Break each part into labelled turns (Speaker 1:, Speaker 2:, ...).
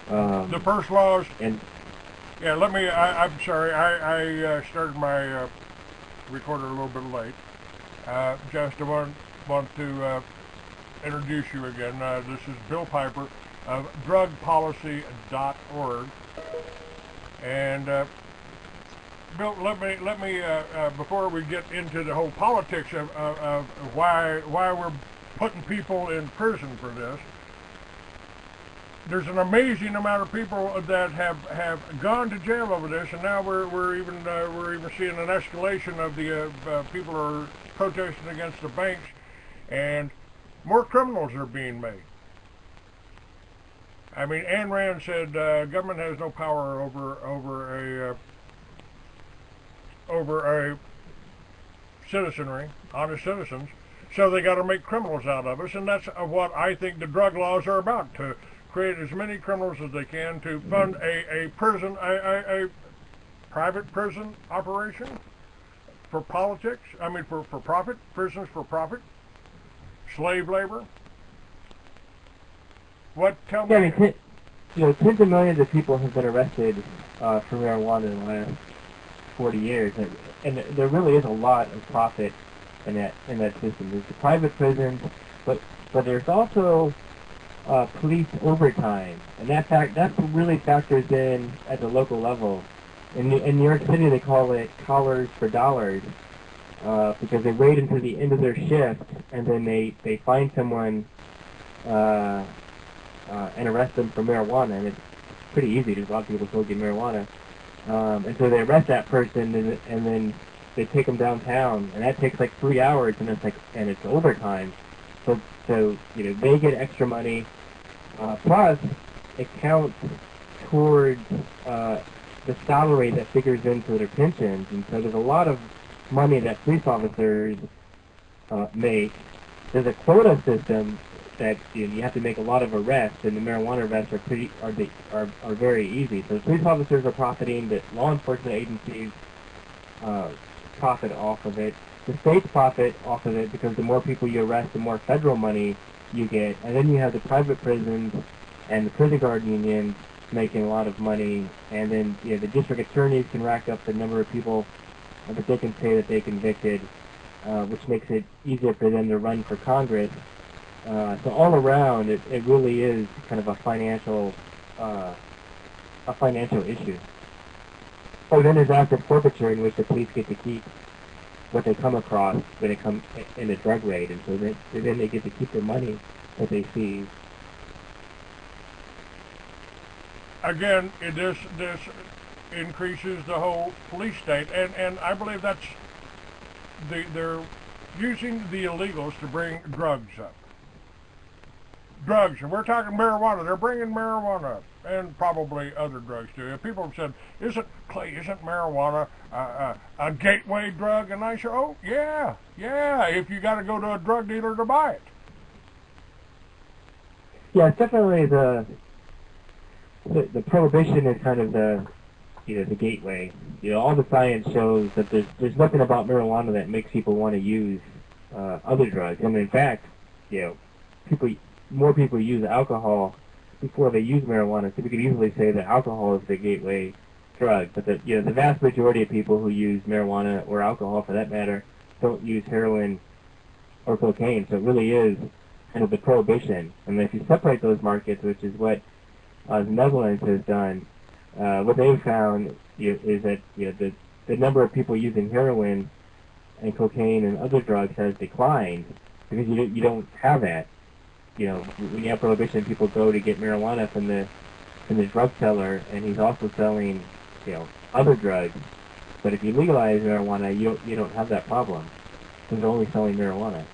Speaker 1: The first laws.
Speaker 2: And
Speaker 1: Yeah, let me. I'm sorry. I started my recorder a little bit late. Just want to introduce you again. This is Bill Piper of drugpolicy.org. And Bill, let me before we get into the whole politics of why we're putting people in prison for this. There's an amazing amount of people that have gone to jail over this, and now we're even seeing an escalation of the people who are protesting against the banks, and more criminals are being made. I mean, Ayn Rand said government has no power over a citizenry, honest citizens, so they got to make criminals out of us, and that's what I think the drug laws are about, to create as many criminals as they can to fund a prison, a private prison operation for politics. I mean, for profit, prisons for profit, slave labor. What? Tell
Speaker 2: yeah, I
Speaker 1: me.
Speaker 2: mean, tens of millions of people have been arrested for marijuana in the last 40 years, and there really is a lot of profit in that system. There's the private prisons, but there's also police overtime, and that really factors in at the local level. In New York City, they call it collars for dollars, because they wait until the end of their shift, and then they find someone and arrest them for marijuana, and it's pretty easy. There's a lot of people smoking marijuana, and so they arrest that person, and then they take them downtown, and that takes like 3 hours, and it's overtime. So they get extra money. Plus, it counts towards the salary that figures into their pensions, and so there's a lot of money that police officers make. There's a quota system that you have to make a lot of arrests, and the marijuana arrests are very easy. So police officers are profiting, but law enforcement agencies profit off of it. The states profit off of it because the more people you arrest, the more federal money you get, and then you have the private prisons and the prison guard unions making a lot of money, and then the district attorneys can rack up the number of people that they can say that they convicted, which makes it easier for them to run for Congress. So all around, it really is kind of a financial issue. Oh, then there's active forfeiture, in which the police get to keep what they come across when it comes in a drug raid, and so then they get to keep the money that they seize.
Speaker 1: Again, this increases the whole police state, and I believe that's they're using the illegals to bring drugs up. Drugs, and we're talking marijuana. They're bringing marijuana up, and probably other drugs too. And people have said, isn't marijuana a gateway drug? And I say, oh, yeah, if you got to go to a drug dealer to buy it.
Speaker 2: Yeah, it's definitely the prohibition is kind of the gateway. All the science shows that there's nothing about marijuana that makes people want to use other drugs. And in fact, more people use alcohol before they use marijuana, so we could easily say that alcohol is the gateway drug. But the vast majority of people who use marijuana, or alcohol for that matter, don't use heroin or cocaine. So it really is kind of the prohibition. And if you separate those markets, which is what the Netherlands has done, what they've found is that the number of people using heroin and cocaine and other drugs has declined, because you don't have that. When you have prohibition, people go to get marijuana from the drug seller, and he's also selling other drugs. But if you legalize marijuana, you don't have that problem, because they're only selling marijuana.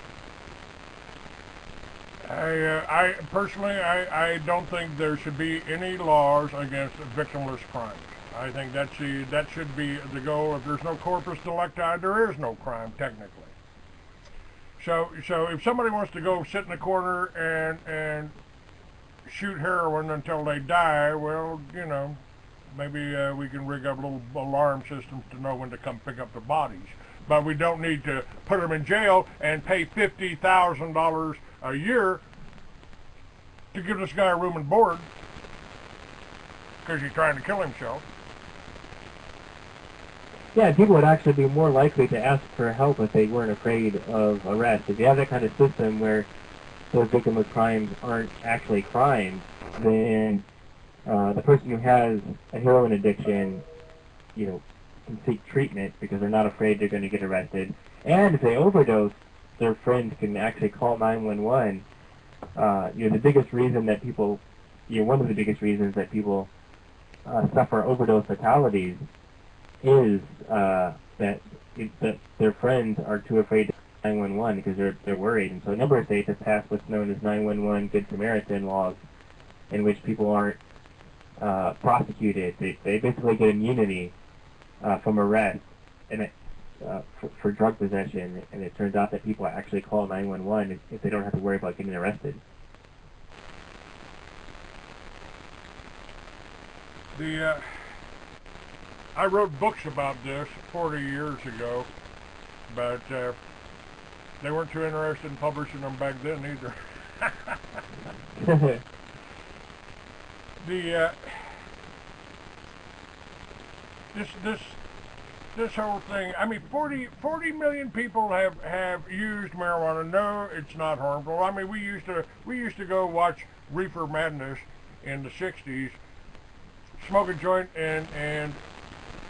Speaker 1: I personally, I don't think there should be any laws against victimless crimes. I think that should be the goal. If there's no corpus delicti, there is no crime technically. So if somebody wants to go sit in a corner and shoot heroin until they die, well, maybe we can rig up little alarm systems to know when to come pick up the bodies. But we don't need to put them in jail and pay $50,000 a year to give this guy a room and board. because he's trying to kill himself.
Speaker 2: Yeah, people would actually be more likely to ask for help if they weren't afraid of arrest. If you have that kind of system where those victimless crimes aren't actually crimes, then the person who has a heroin addiction, can seek treatment because they're not afraid they're going to get arrested. And if they overdose, their friends can actually call 911. The biggest reason that people, one of the biggest reasons that people suffer overdose fatalities is that their friends are too afraid to call 911 because they're worried. And so a number of states have passed what's known as 911 Good Samaritan laws, in which people aren't prosecuted. They basically get immunity from arrest and for drug possession, and it turns out that people actually call 911 if they don't have to worry about getting arrested.
Speaker 1: I wrote books about this 40 years ago, but they weren't too interested in publishing them back then either. This whole thing, I mean, 40 million people have used marijuana. No, it's not harmful. I mean, we used to go watch Reefer Madness in the 60s, smoke a joint and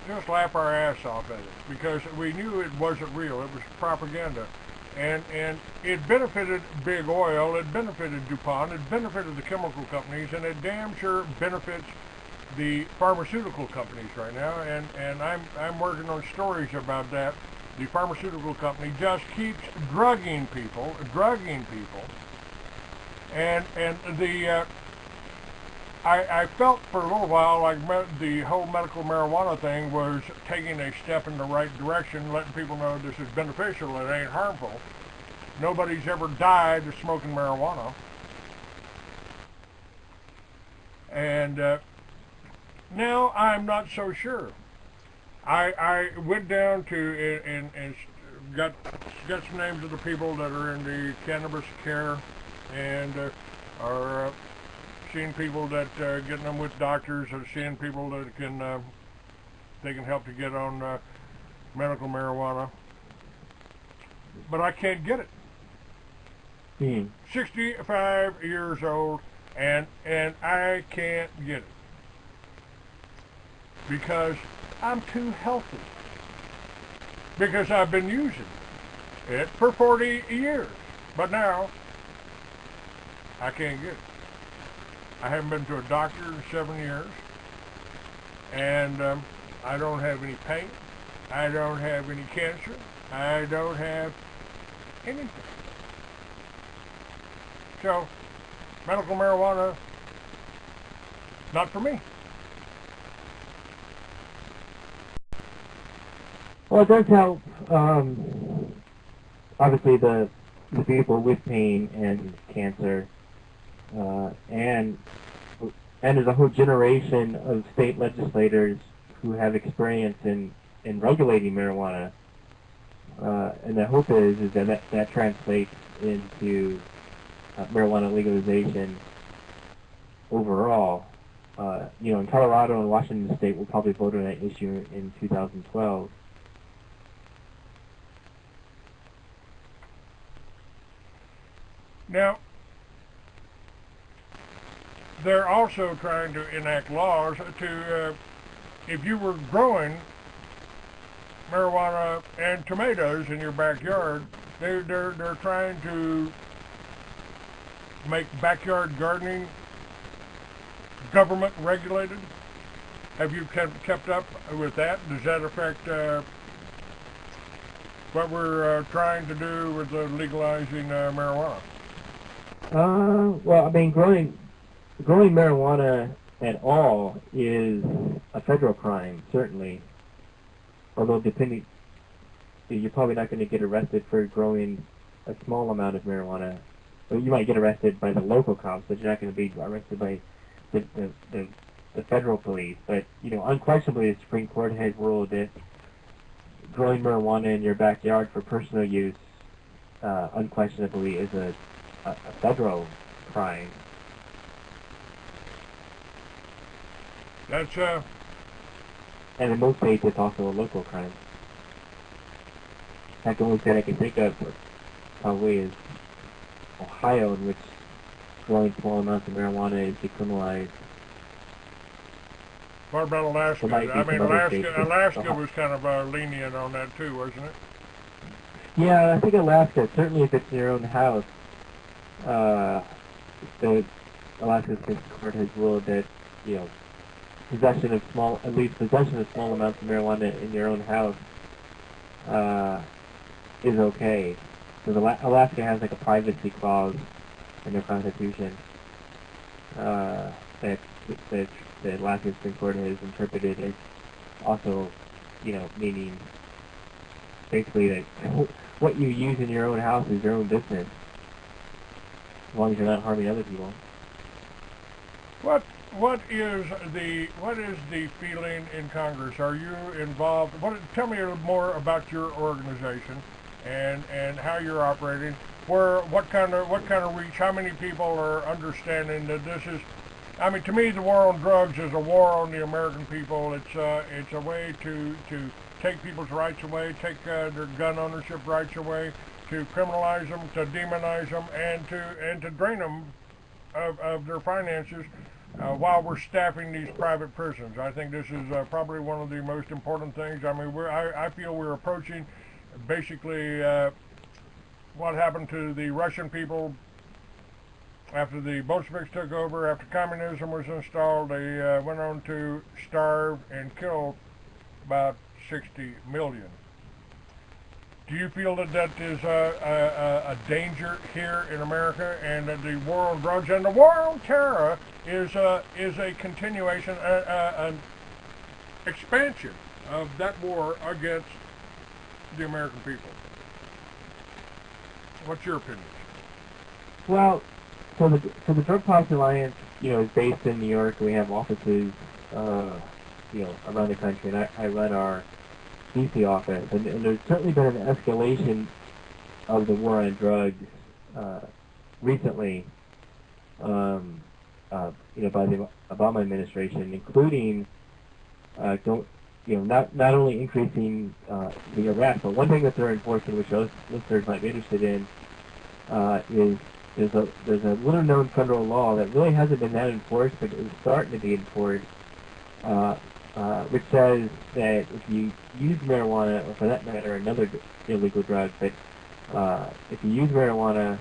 Speaker 1: just laugh our ass off at it because we knew it wasn't real. It was propaganda. And it benefited Big Oil, it benefited DuPont, it benefited the chemical companies, and it damn sure benefits the pharmaceutical companies right now. And I'm working on stories about that. The pharmaceutical company just keeps drugging people. And I felt for a little while like the whole medical marijuana thing was taking a step in the right direction, letting people know this is beneficial, it ain't harmful. Nobody's ever died of smoking marijuana. And now I'm not so sure. I went down to and got some names of the people that are in the cannabis care and are seeing people that getting them with doctors, or seeing people that they can help to get on medical marijuana. But I can't get it. 65 years old, and I can't get it because I'm too healthy. Because I've been using it for 40 years, but now I can't get it. I haven't been to a doctor in 7 years, and I don't have any pain. I don't have any cancer. I don't have anything. So, medical marijuana, not for me.
Speaker 2: Well, it does help, obviously, the people with pain and cancer, and there's a whole generation of state legislators who have experience in regulating marijuana, and the hope is that translates into marijuana legalization overall. In Colorado and Washington State, we'll probably vote on that issue in 2012.
Speaker 1: Now, they're also trying to enact laws to, if you were growing marijuana and tomatoes in your backyard, they're trying to make backyard gardening government regulated. Have you kept up with that? Does that affect what we're trying to do with legalizing marijuana?
Speaker 2: Well, I mean, growing marijuana at all is a federal crime, certainly. Although, you're probably not going to get arrested for growing a small amount of marijuana. Well, you might get arrested by the local cops, but you're not going to be arrested by the federal police. But, unquestionably, the Supreme Court has ruled that growing marijuana in your backyard for personal use, unquestionably, is a federal crime.
Speaker 1: That's
Speaker 2: And in most states, it's also a local crime. In fact, the only state I can think of probably is Ohio, in which growing small amounts of marijuana is decriminalized.
Speaker 1: what about Alaska?
Speaker 2: There might be
Speaker 1: I mean,
Speaker 2: some other states, but
Speaker 1: Alaska was kind of lenient on that too, wasn't it?
Speaker 2: yeah, I think Alaska, certainly if it's in your own house, the Alaska Supreme Court has ruled that, you know, at least possession of small amounts of marijuana in your own house, is okay. Because Alaska has like a privacy clause in their constitution, that the Alaska Supreme Court has interpreted as also, you know, meaning basically that what you use in your own house is your own business, as long as you're not harming other people.
Speaker 1: What is the feeling in Congress? Are you involved? Tell me a little more about your organization and how you're operating. What kind of reach? How many people are understanding that this is? I mean, to me, the war on drugs is a war on the American people. It's a way to take people's rights away, take their gun ownership rights away, to criminalize them, to demonize them, and to drain them of their finances while we're staffing these private prisons. I think this is probably one of the most important things. I mean, I feel we're approaching basically what happened to the Russian people after the Bolsheviks took over, after communism was installed. They went on to starve and kill about 60 million. Do you feel that that is a danger here in America, and that the war on drugs and the war on terror is a continuation, an expansion of that war against the American people? What's your opinion?
Speaker 2: Well, so the Drug Policy Alliance, you know, is based in New York. We have offices, you know, around the country, and I run our DC office, and there's certainly been an escalation of the war on drugs recently, you know, by the Obama administration, including not only increasing the arrest, but one thing that they're enforcing, which most listeners might be interested in, is there's a little known federal law that really hasn't been that enforced, but is starting to be enforced, which says that if you use marijuana, or for that matter another illegal drug, but if you use marijuana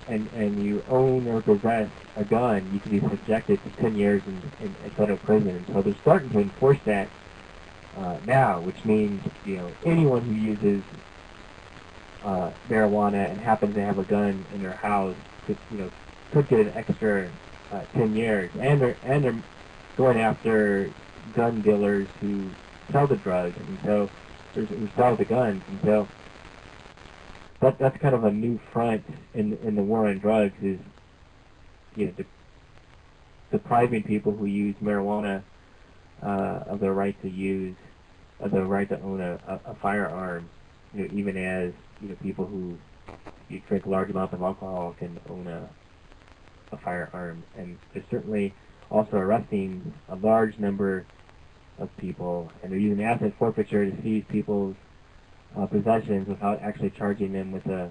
Speaker 2: and you own or possess a gun, you can be subjected to 10 years in federal prison. And so they're starting to enforce that now, which means, you know, anyone who uses marijuana and happens to have a gun in their house could get an extra 10 years, and they're going after gun dealers who sell the drugs, and so who sell the guns, and so that's kind of a new front in the war on drugs, is, you know, depriving people who use marijuana of their right to own a firearm, you know, even as, you know, people who drink large amounts of alcohol can own a firearm. And they're certainly also arresting a large number of people, and they're using asset forfeiture to seize people's possessions without actually charging them with a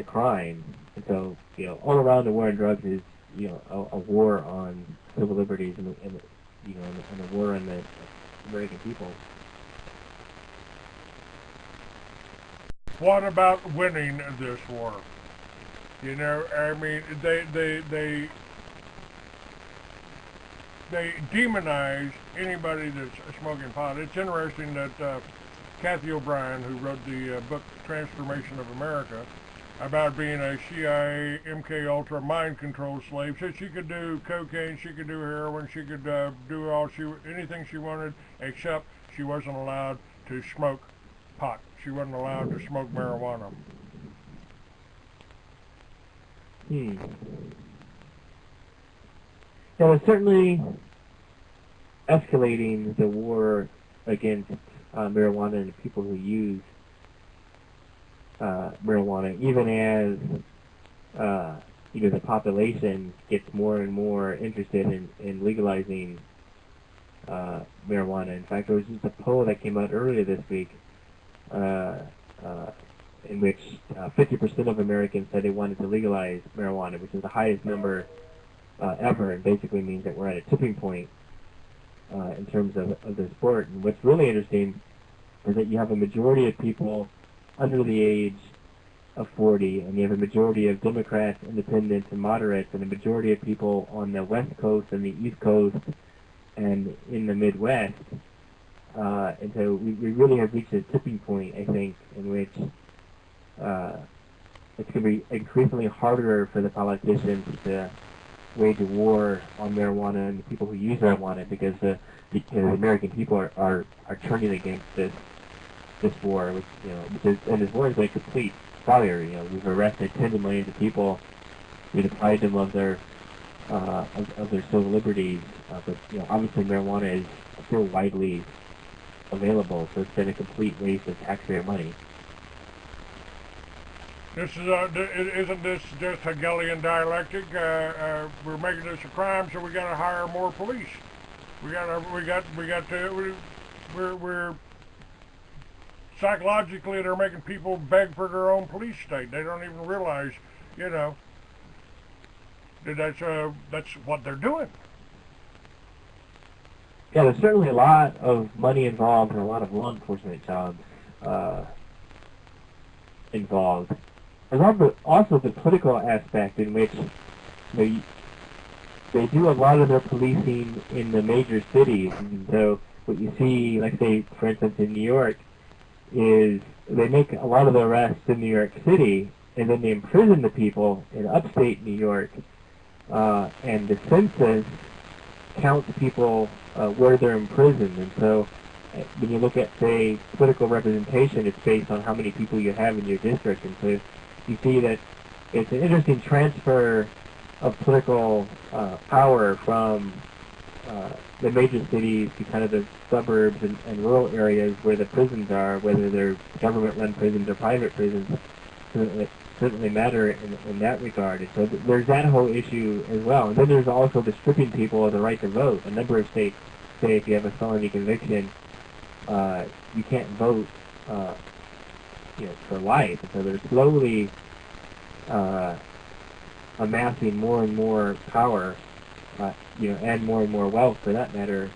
Speaker 2: crime. And so, you know, all around the war on drugs is, you know, a war on civil liberties and a war on the American people.
Speaker 1: What about winning this war? You know, I mean, they demonize anybody that's smoking pot. It's interesting that Kathy O'Brien, who wrote the book Transformation of America, about being a CIA MK Ultra mind control slave, said she could do cocaine, she could do heroin, she could do anything she wanted, except she wasn't allowed to smoke pot. She wasn't allowed to smoke marijuana.
Speaker 2: Yeah, it's certainly escalating the war against marijuana and the people who use marijuana, even as the population gets more and more interested in legalizing marijuana. In fact, there was just a poll that came out earlier this week uh, uh, in which 50% of Americans said they wanted to legalize marijuana, which is the highest number ever, and basically means that we're at a tipping point in terms of the sport. And what's really interesting is that you have a majority of people under the age of 40, and you have a majority of Democrats, independents, and moderates, and a majority of people on the West Coast and the East Coast and in the Midwest. And so we really have reached a tipping point, I think, in which it's going to be increasingly harder for the politicians to wage a war on marijuana and the people who use marijuana, because the American people are turning against this war, which and this war is like complete failure. We've arrested tens of millions of people, we deprived them of their civil liberties, but obviously marijuana is still widely available, so it's been a complete waste of taxpayer money.
Speaker 1: This is isn't this just Hegelian dialectic? We're making this a crime, so we got to hire more police. We're psychologically, they're making people beg for their own police state. They don't even realize, that that's what they're doing.
Speaker 2: Yeah, there's certainly a lot of money involved and a lot of law enforcement jobs involved. There's also the political aspect in which they do a lot of their policing in the major cities. And so what you see, like say, for instance, in New York, is they make a lot of the arrests in New York City, and then they imprison the people in upstate New York, and the census counts people where they're imprisoned. And so when you look at, say, political representation, it's based on how many people you have in your district. And so you see that it's an interesting transfer of political power from the major cities to kind of the suburbs and rural areas where the prisons are, whether they're government-run prisons or private prisons, certainly matter in that regard. And so there's that whole issue as well. And then there's also the stripping people of the right to vote. A number of states say if you have a felony conviction, you can't vote for life. And so they're slowly amassing more and more power, and more wealth, for that matter,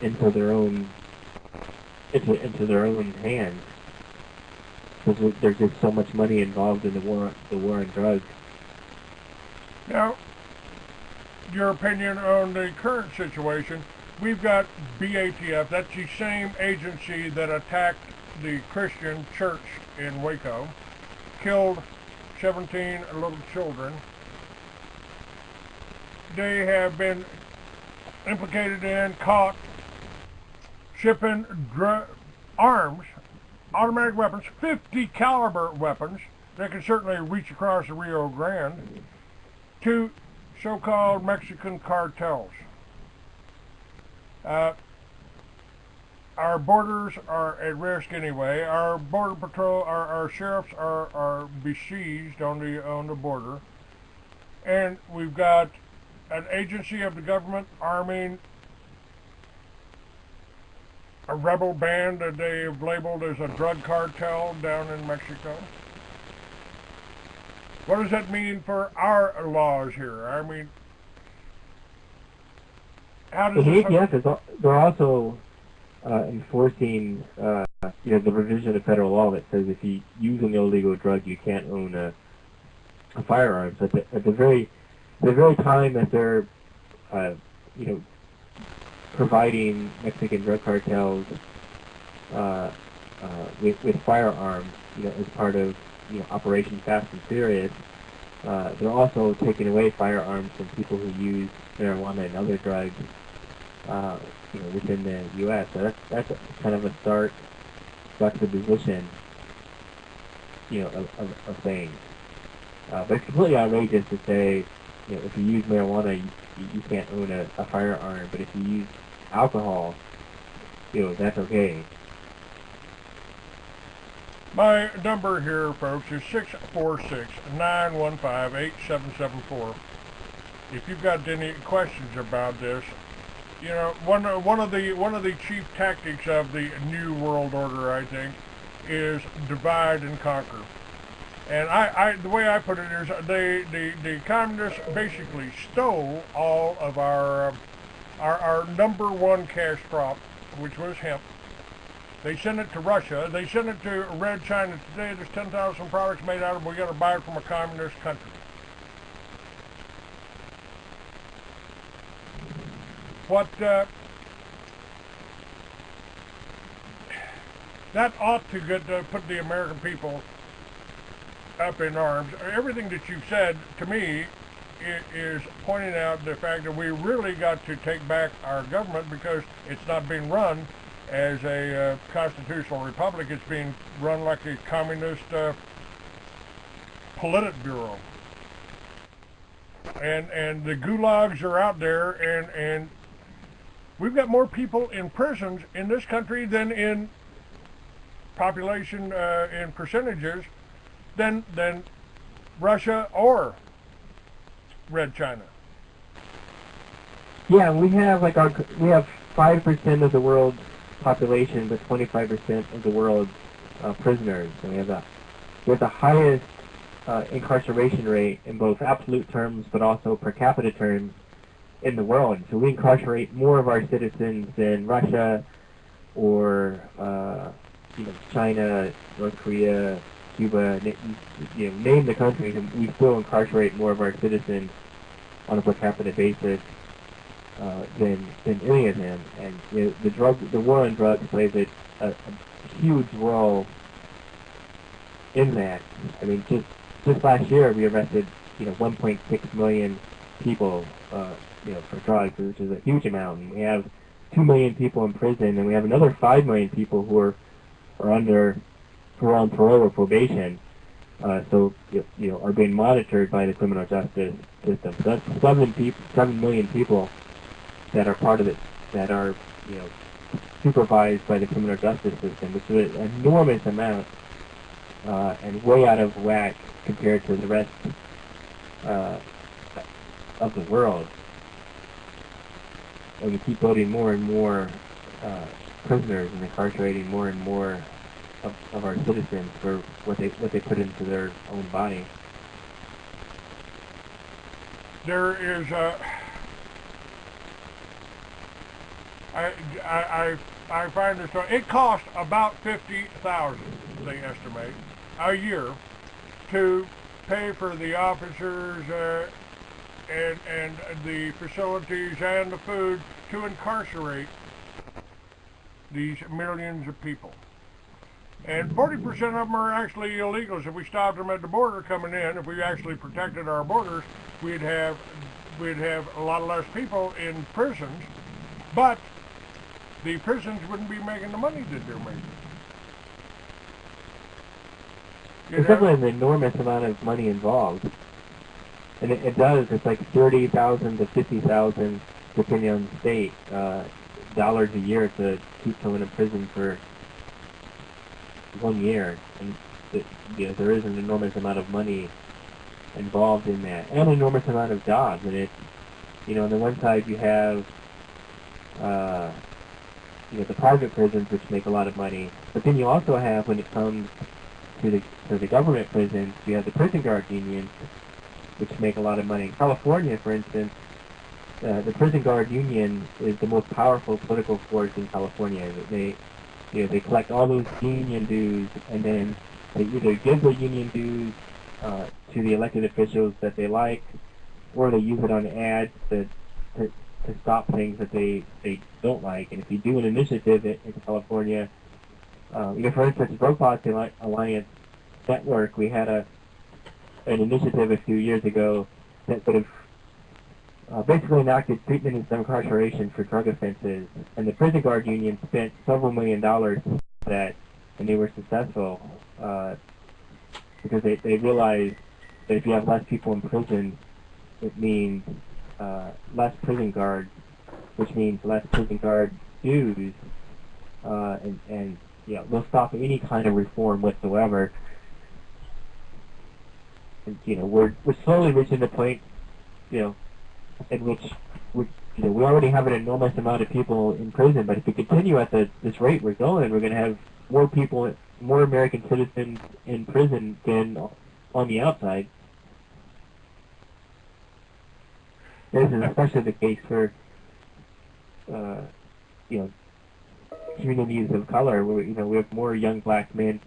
Speaker 2: into their own hands. Because there's just so much money involved in the war on drugs.
Speaker 1: Now, your opinion on the current situation? We've got BATF. That's the same agency that attacked the Christian church in Waco, killed 17 little children. They have been implicated in, caught, shipping arms, automatic weapons, 50 caliber weapons that can certainly reach across the Rio Grande, to so-called Mexican cartels. Our borders are at risk anyway. Our border patrol, our sheriffs are besieged on the border, and we've got an agency of the government arming a rebel band that they've labeled as a drug cartel down in Mexico. What does that mean for our laws here? I mean, how does
Speaker 2: the ATF they're also enforcing the revision of federal law that says if you use an illegal drug, you can't own a firearm. So at the very time that they're providing Mexican drug cartels with firearms, as part of Operation Fast and Furious, they're also taking away firearms from people who use marijuana and other drugs, within the U.S. So that's kind of a stark juxtaposition, of things. But it's completely outrageous to say, if you use marijuana, you can't own a firearm, but if you use alcohol, that's okay.
Speaker 1: My number here, folks, is 646-915-8774. If you've got any questions about this, you know, one of the chief tactics of the New World Order, I think, is divide and conquer. And the way I put it is, the communists basically stole all of our number one cash crop, which was hemp. They sent it to Russia. They sent it to Red China. Today there's 10,000 products made out of it. We got to buy it from a communist country. What that ought to put the American people up in arms. Everything that you've said to me is pointing out the fact that we really got to take back our government, because it's not being run as a constitutional republic. It's being run like a communist Politburo. And the gulags are out there, and we've got more people in prisons in this country than in population, in percentages, than Russia or Red China.
Speaker 2: Yeah, we have 5% of the world's population, but 25% of the world's prisoners. And we have the highest incarceration rate in both absolute terms, but also per capita terms in the world. So we incarcerate more of our citizens than Russia or China, North Korea, Cuba. Name the countries, and we still incarcerate more of our citizens on a per capita basis than any of them. And the war on drugs plays a huge role in that. I mean, just last year we arrested 1.6 million people for drugs, which is a huge amount. And we have 2 million people in prison, and we have another 5 million people who are on parole or probation. So are being monitored by the criminal justice system. So that's 7 million people that are part of it, that are supervised by the criminal justice system, which is an enormous amount and way out of whack compared to the rest of the world. And we keep loading more and more prisoners and incarcerating more and more of our citizens for what they put into their own body.
Speaker 1: There is I find this. It costs about $50,000, they estimate, a year to pay for the officers and the facilities and the food to incarcerate these millions of people. And 40% of them are actually illegals. If we stopped them at the border coming in, if we actually protected our borders, we'd have a lot less people in prisons, but the prisons wouldn't be making the money that they're making.
Speaker 2: There's definitely an enormous amount of money involved. And it's like 30,000 to 50,000, depending on the state, dollars a year to keep someone in prison for 1 year. And there is an enormous amount of money involved in that, and an enormous amount of jobs. And it's, on the one side you have the private prisons, which make a lot of money, but then you also have, when it comes to the government prisons, you have the prison guard unions, which make a lot of money. In California, for instance, the prison guard union is the most powerful political force in California. They collect all those union dues, and then they either give the union dues to the elected officials that they like, or they use it on ads to stop things that they don't like. And if you do an initiative in California, for instance, Drug Policy Alliance Network, we had an initiative a few years ago that would have basically enacted treatment instead of incarceration for drug offenses. And the prison guard union spent several $1 million for that, and they were successful because they realized that if you have less people in prison, it means less prison guards, which means less prison guard dues, and they'll stop any kind of reform whatsoever. And, we're slowly reaching the point, in which we already have an enormous amount of people in prison. But if we continue at this rate we're going, we're going to have more American citizens in prison than on the outside. This is especially the case for, communities of color. We have more young black men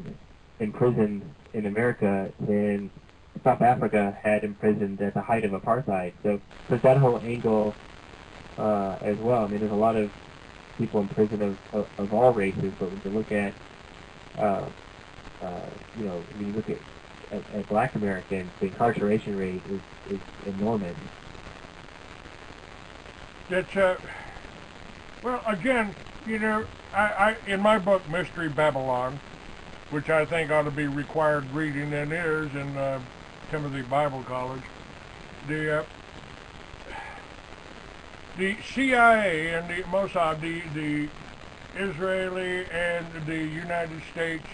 Speaker 2: in prison in America than South Africa had imprisoned at the height of apartheid. So there's that whole angle as well. I mean, there's a lot of people in prison of all races, but when you look at, when you look at black Americans, the incarceration rate is enormous.
Speaker 1: It's, well, again, I in my book, Mystery Babylon, which I think ought to be required reading and is in Timothy Bible College, the CIA and the Mossad, the Israeli and the United States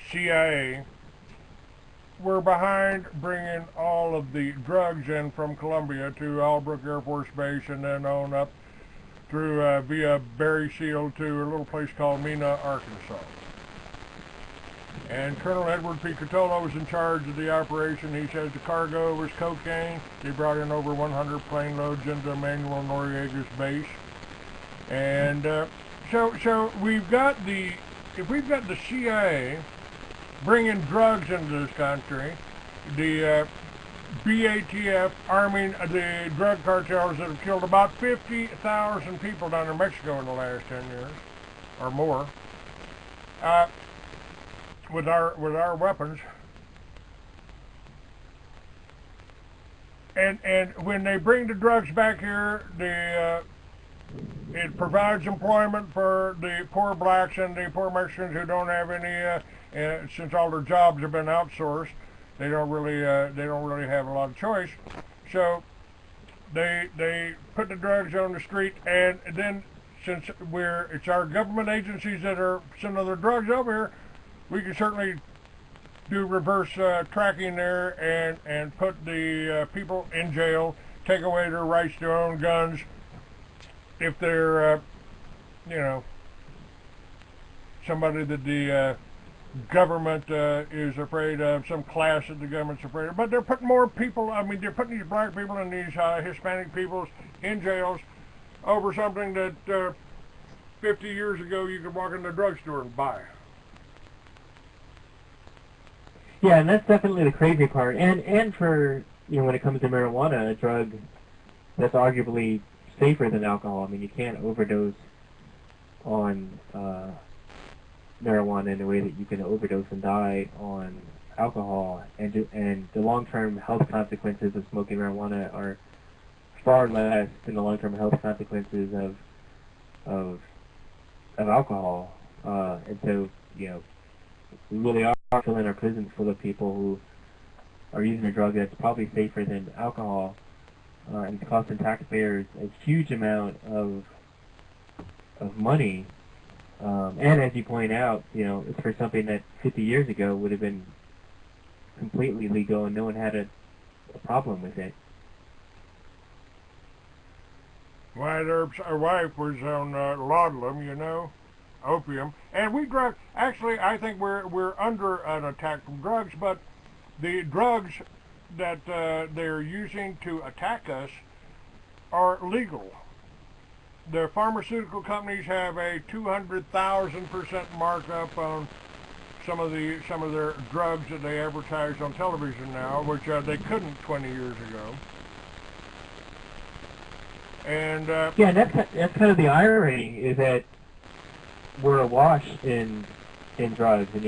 Speaker 1: CIA were behind bringing all of the drugs in from Colombia to Albrook Air Force Base and then on up through via Berry Seal to a little place called Mena, Arkansas. And Colonel Edward P. Cotolo was in charge of the operation. He says the cargo was cocaine. They brought in over 100 plane loads into Manuel Noriega's base. And so if we've got the CIA bringing drugs into this country, the BATF arming the drug cartels that have killed about 50,000 people down in Mexico in the last 10 years or more, with our weapons, and when they bring the drugs back here, it provides employment for the poor blacks and the poor Mexicans who don't have any. Since all their jobs have been outsourced, they don't really have a lot of choice. So they put the drugs on the street, and then since it's our government agencies that are sending their drugs over here, we can certainly do reverse tracking there and put the people in jail, take away their rights to own guns if they're somebody that the government is afraid of, some class that the government's afraid of. But they're putting more people, they're putting these black people and these Hispanic peoples in jails over something that 50 years ago you could walk in the drugstore and buy.
Speaker 2: Yeah, and that's definitely the crazy part. And for, when it comes to marijuana, a drug that's arguably safer than alcohol. I mean, you can't overdose on marijuana in the way that you can overdose and die on alcohol, and the long-term health consequences of smoking marijuana are far less than the long-term health consequences of alcohol. And so, we really are filling our prisons full of people who are using a drug that's probably safer than alcohol, and it's costing taxpayers a huge amount of money. And as you point out, it's for something that 50 years ago would have been completely legal and no one had a problem with it.
Speaker 1: Wyatt Earp's wife was on laudanum, opium, and actually, I think we're under an attack from drugs, but the drugs that they're using to attack us are legal. The pharmaceutical companies have a 200,000% markup on some of their drugs that they advertise on television now, which they couldn't 20 years ago. And
Speaker 2: yeah, that's kind of the irony, is that we're awash in drugs, and